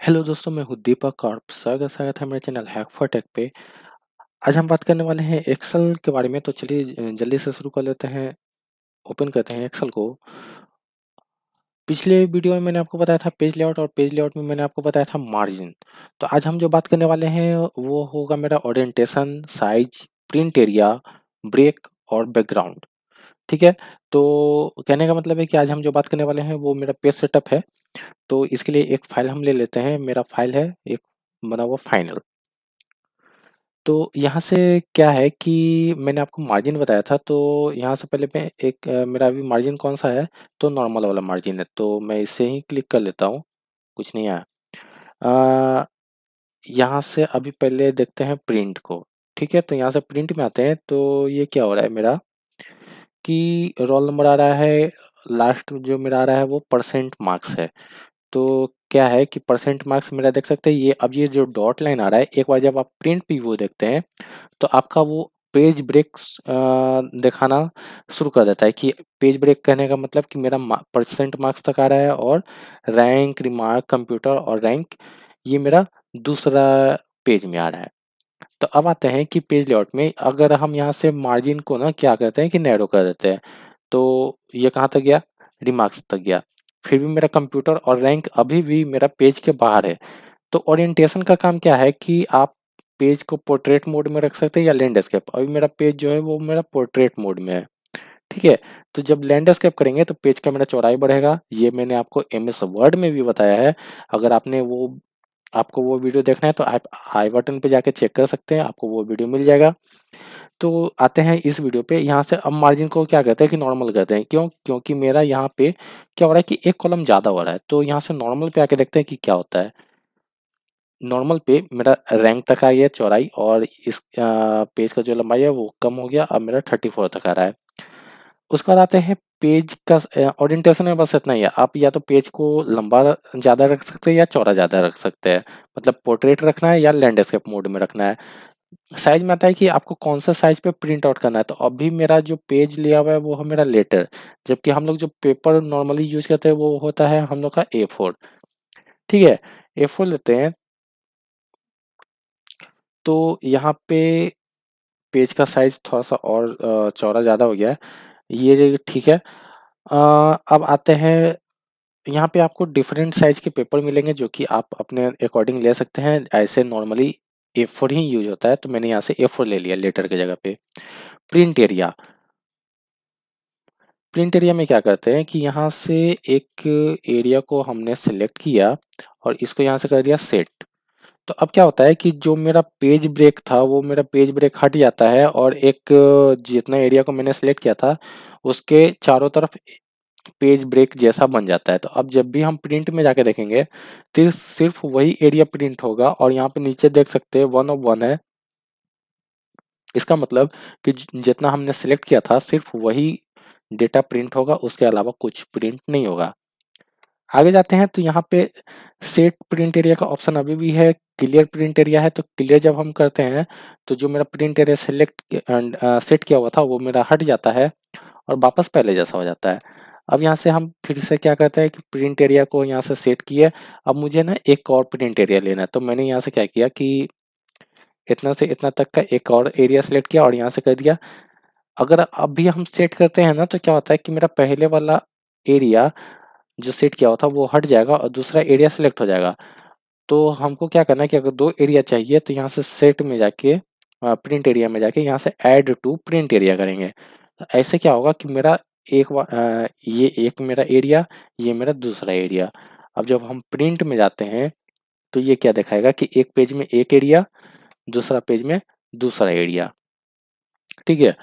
Hello दोस्तों, मैं हूँ दीपक और स्वागत है मेरे चैनल हैक फॉर टेक पे। आज हम बात करने वाले हैं एक्सेल के बारे में। तो चलिए जल्दी से शुरू कर लेते हैं। ओपन करते हैं एक्सेल को। पिछले वीडियो में मैंने आपको बताया था पेज लेआउट, और पेज लेआउट में मैंने आपको बताया था मार्जिन। तो आज हम जो बात करने वाले हैं वो होगा मेरा orientation, size, print area, break और बैकग्राउंड। ठीक है। तो कहने का मतलब है कि आज हम जो बात करने वाले हैं वो मेरा पेज सेटअप है। तो इसके लिए एक फाइल हम ले लेते हैं। मेरा फाइल है एक बना हुआ फाइनल। तो यहाँ से क्या है कि मैंने आपको मार्जिन बताया था। तो यहाँ से पहले मैं एक मेरा अभी मार्जिन कौन-सा है, तो नॉर्मल वाला मार्जिन है। तो मैं इसे ही क्लिक कर लेता हूँ, कुछ नहीं आया। अ, यहाँ से अभी पहले देखते हैं प्रिंट को। ठीक है, तो यहाँ से प्रिंट में आते हैं। तो ये क्या हो रहा है मेरा कि रोल नंबर आ रहा है, लास्ट जो मेरा आ रहा है वो परसेंट मार्क्स है। तो क्या है कि परसेंट मार्क्स मेरा देख सकते हैं ये। अब ये जो डॉट लाइन आ रहा है, एक बार जब आप प्रिंट प्रीव्यू देखते हैं तो आपका वो पेज ब्रेक्स दिखाना शुरू कर देता है कि पेज ब्रेक कहने का मतलब कि मेरा परसेंट मार्क्स तक आ रहा है, और रैंक, रिमार्क, कंप्यूटर और रैंक ये मेरा दूसरा पेज में आ रहा है। तो अब आते हैं कि पेज लेआउट में अगर हम यहाँ से मार्जिन को ना क्या करते हैं कि नैरो कर देते हैं। तो ये कहाँ तक गया, रिमार्क्स तक गया। फिर भी मेरा कंप्यूटर और रैंक अभी भी मेरा पेज के बाहर है। तो ओरिएंटेशन का काम क्या है कि आप पेज को पोर्ट्रेट मोड में रख सकते हैं या लैंडस्केप। अभी मेरा पेज जो है वो मेरा पोर्ट्रेट मोड में है। ठीक है। तो जब लैंडस्केप करेंगे तो पेज का मेरा चौड़ाई बढ़ेगा। ये मैंने आपको एमएस वर्ड में भी बताया है। अगर आपको वो वीडियो देखना है तो आप आई बटन पे जाके चेक कर सकते हैं, आपको वो वीडियो मिल जाएगा। तो आते हैं इस वीडियो पे। यहाँ से अब मार्जिन को क्या कहते हैं कि नॉर्मल कहते हैं। क्यों? क्योंकि मेरा यहाँ पे क्या हो रहा है कि एक कॉलम ज़्यादा हो रहा है। तो यहाँ से नॉर्मल पे आके देखते हैं कि क्या होता है। नॉर्मल पे मेरा रैंक तक आई है चौड़ाई, और इस पेज का जो लंबाई है वो कम हो गया। अब मेरा 34 तक आ रहा है। उसके बाद आते हैं पेज का ओरिएंटेशन में बस इतना ही है। आप या तो पेज को लंबा ज़्यादा रख सकते हैं या चौड़ा ज़्यादा रख सकते हैं। मतलब पोर्ट्रेट रखना है या लैंडस्केप मोड में रखना है। साइज में आता है कि आपको कौन सा साइज पे प्रिंट आउट करना है। तो अभी मेरा जो पेज लिया हुआ है वो है मेरा लेटर। जबकि हम लोग जो पेपर नॉर्मली यूज करते हैं वो होता है हम लोग का A4। ठीक है। A4 लेते हैं। तो यहाँ पे पेज का साइज थोड़ा सा और चौड़ा ज़्यादा हो गया है। ये ठीक है। अब आते हैं, यहाँ पे आपको डिफरेंट साइज के पेपर मिलेंगे जो कि आप अपने अकॉर्डिंग ले सकते हैं। ऐसे नॉर्मली A4 ही यूज होता है, तो मैंने यहाँ से A4 ले लिया लेटर की जगह पे। Print area. प्रिंट एरिया में क्या करते हैं कि यहाँ से एक एरिया को हमने सेलेक्ट किया और इसको यहाँ से कर दिया सेट। तो अब क्या होता है कि जो मेरा पेज ब्रेक था वो मेरा पेज ब्रेक हट जाता है, और एक जितना एरिया को मैंने सेलेक्ट किया था उसके चारों तरफ पेज ब्रेक जैसा बन जाता है। तो अब जब भी हम प्रिंट में जाके देखेंगे सिर्फ सिर्फ वही एरिया प्रिंट होगा, और यहाँ पे नीचे देख सकते हैं 1 ऑफ 1 है। इसका मतलब कि जितना हमने सेलेक्ट किया था सिर्फ वही डेटा प्रिंट होगा, उसके अलावा कुछ प्रिंट नहीं होगा। आगे जाते हैं तो यहाँ पे सेट प्रिंट एरिया का ऑप्शन अभी भी है। क्लियर प्रिंट एरिया है, तो क्लियर जब हम करते हैं तो जो मेरा प्रिंट एरिया सेट किया हुआ था वो मेरा हट जाता है और वापस पहले जैसा हो जाता है। अब यहाँ से हम फिर से क्या करते हैं कि प्रिंट एरिया को यहाँ से सेट किए। अब मुझे ना एक और प्रिंट एरिया लेना है, तो मैंने यहाँ से क्या किया कि इतना से इतना तक का एक और एरिया सेलेक्ट किया और यहाँ से कर दिया। अगर अभी हम सेट करते हैं ना तो क्या होता है कि मेरा पहले वाला एरिया जो सेट किया हुआ था वो हट जाएगा और दूसरा एरिया सेलेक्ट हो जाएगा। तो हमको क्या करना है कि अगर 2 एरिया चाहिए तो यहाँ से सेट में जाके प्रिंट एरिया में जाके यहाँ से ऐड टू प्रिंट एरिया करेंगे। तो ऐसे क्या होगा कि मेरा ये एक मेरा एरिया, ये मेरा दूसरा एरिया। अब जब हम प्रिंट में जाते हैं तो ये क्या दिखाएगा कि एक पेज में एक एरिया, दूसरा पेज में दूसरा एरिया। ठीक है।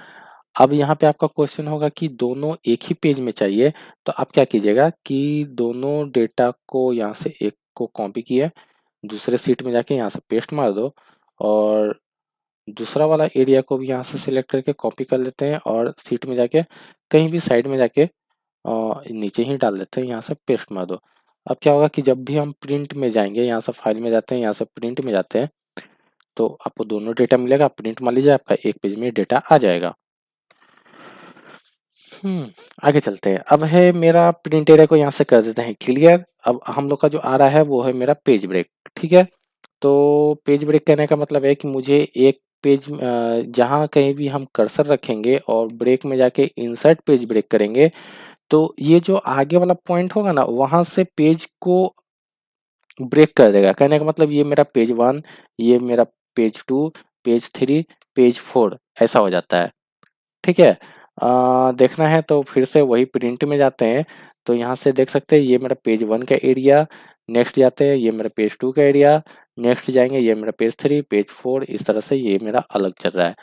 अब यहाँ पे आपका क्वेश्चन होगा कि दोनों एक ही पेज में चाहिए, तो आप क्या कीजिएगा कि दोनों डेटा को यहाँ से एक को कॉपी किए, दूसरे शीट में जाके यहाँ से पेस्ट मार दो, और दूसरा वाला एरिया को भी यहाँ से सिलेक्ट करके कॉपी कर लेते हैं और शीट में जाके कहीं भी साइड में जाके नीचे ही डाल देते हैं, यहाँ से पेस्ट मार दो। अब क्या होगा कि जब भी हम प्रिंट में जाएंगे, यहाँ से फाइल में जाते हैं, यहाँ से प्रिंट में जाते हैं, तो आपको दोनों डेटा मिलेगा। प्रिंट मान लीजिए आपका एक पेज में डेटा आ जाएगा। आगे चलते हैं। अब है मेरा प्रिंट एरिया को यहाँ से कर देते हैं क्लियर। अब हम लोग का जो आ रहा है वो है मेरा पेज ब्रेक, ठीक है। तो पेज ब्रेक कहने का मतलब है कि मुझे एक पेज जहाँ कहीं भी हम कर्सर रखेंगे और ब्रेक में जाके इंसर्ट पेज ब्रेक करेंगे, तो ये जो आगे वाला पॉइंट होगा ना, वहाँ से पेज को ब्रेक कर देगा। कहने का मतलब ये मेरा पेज 1, ये मेरा पेज 2, पेज 3, पेज 4 ऐसा हो जाता है, ठीक है। देखना है तो फिर से वही प्रिंट में जाते हैं, तो यहाँ से देख सकते हैं ये मेरा पेज 1 का एरिया, नेक्स्ट जाते हैं ये मेरा पेज 2 का एरिया, नेक्स्ट जाएंगे ये मेरा पेज 3, पेज 4, इस तरह से ये मेरा अलग चल रहा है।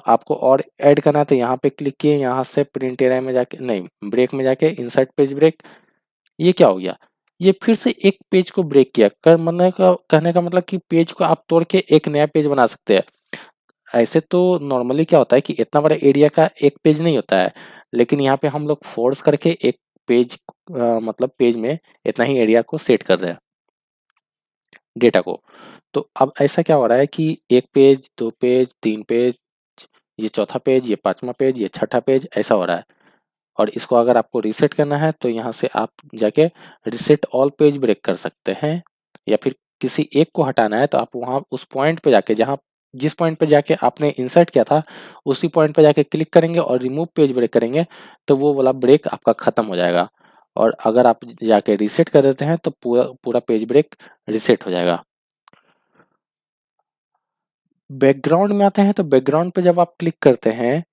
आपको और ऐड करना है तो यहाँ पे क्लिक किए, यहाँ से प्रिंट एरिया में जाके नहीं ब्रेक में जाके इंसर्ट पेज ब्रेक। ये क्या हो गया, ये फिर से एक पेज को ब्रेक किया। कर मतलब का कहने का मतलब कि पेज को आप तोड़ के एक नया पेज बना सकते हैं। ऐसे तो नॉर्मली क्या होता है कि इतना बड़ा एरिया का एक पेज नहीं होता है, लेकिन यहाँ पे हम लोग फोर्स करके एक पेज मतलब पेज में इतना ही एरिया को सेट कर रहे हैं डेटा को। तो अब ऐसा क्या हो रहा है कि एक पेज, दो पेज, तीन पेज, ये चौथा पेज, ये पांचवा पेज, ये छठा पेज ऐसा हो रहा है। और इसको अगर आपको रीसेट करना है तो यहाँ से आप जाके रीसेट ऑल पेज ब्रेक कर सकते हैं, या फिर किसी एक को हटाना है तो आप वहाँ उस पॉइंट पे जाके, जहाँ जिस पॉइंट पे जाके आपने इंसर्ट किया था उसी पॉइंट पे जाके क्लिक करेंगे और रिमूव पेज ब्रेक करेंगे, तो वो वाला ब्रेक आपका खत्म हो जाएगा। और अगर आप जाके रीसेट कर देते हैं तो पूरा पूरा पेज ब्रेक रीसेट हो जाएगा। बैकग्राउंड में आते हैं तो बैकग्राउंड पे जब आप क्लिक करते हैं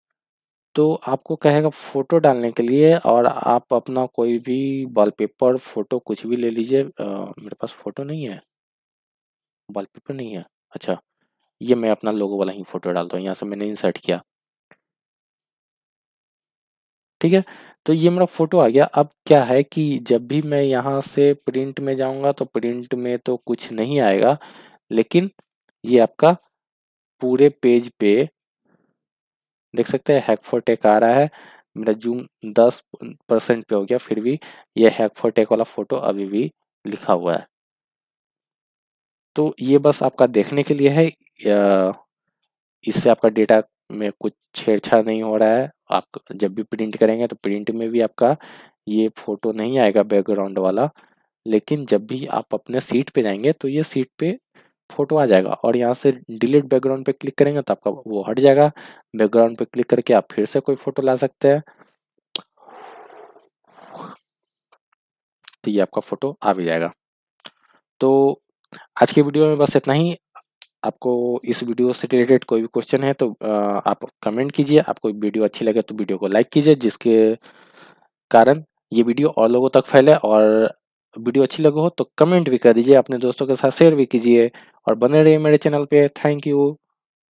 तो आपको कहेगा फोटो डालने के लिए, और आप अपना कोई भी वॉलपेपर फोटो कुछ भी ले लीजिए। मेरे पास फोटो नहीं है, वॉलपेपर नहीं है। अच्छा, ये मैं अपना लोगो वाला ही फोटो डालता हूँ, यहाँ से मैंने इंसर्ट किया, ठीक है। तो ये मेरा फोटो आ गया। अब क्या है कि जब भी मैं यहाँ से प्रिंट में जाऊंगा तो प्रिंट में तो कुछ नहीं आएगा, लेकिन ये आपका पूरे पेज पे देख सकते हैं हैक फॉर टेक आ रहा है। मेरा जूम 10% पे हो गया, फिर भी ये हैक फॉर टेक वाला फोटो अभी भी लिखा हुआ है। तो ये बस आपका देखने के लिए है, इससे आपका डेटा में कुछ छेड़छाड़ नहीं हो रहा है। आप जब भी प्रिंट करेंगे तो प्रिंट में भी आपका ये फोटो नहीं आएगा बैकग्राउंड वाला, लेकिन जब भी आप अपने सीट पे जाएंगे तो ये सीट पे फोटो आ जाएगा, और यहाँ से डिलीट बैकग्राउंड पे क्लिक करेंगे तो आपका वो हट जाएगा। बैकग्राउंड पे क्लिक करके आप फिर से कोई फोटो ला सकते हैं, तो ये आपका फोटो आ भी जाएगा। तो आज के वीडियो में बस इतना ही। आपको इस वीडियो से रिलेटेड कोई भी क्वेश्चन है तो आप कमेंट कीजिए। आपको वीडियो अच्छी लगे तो वीडियो को लाइक कीजिए, जिसके कारण ये वीडियो और लोगों तक फैले। और वीडियो अच्छी लगे हो तो कमेंट भी कर दीजिए, अपने दोस्तों के साथ शेयर भी कीजिए, और बने रहिए मेरे चैनल पे। Thank you.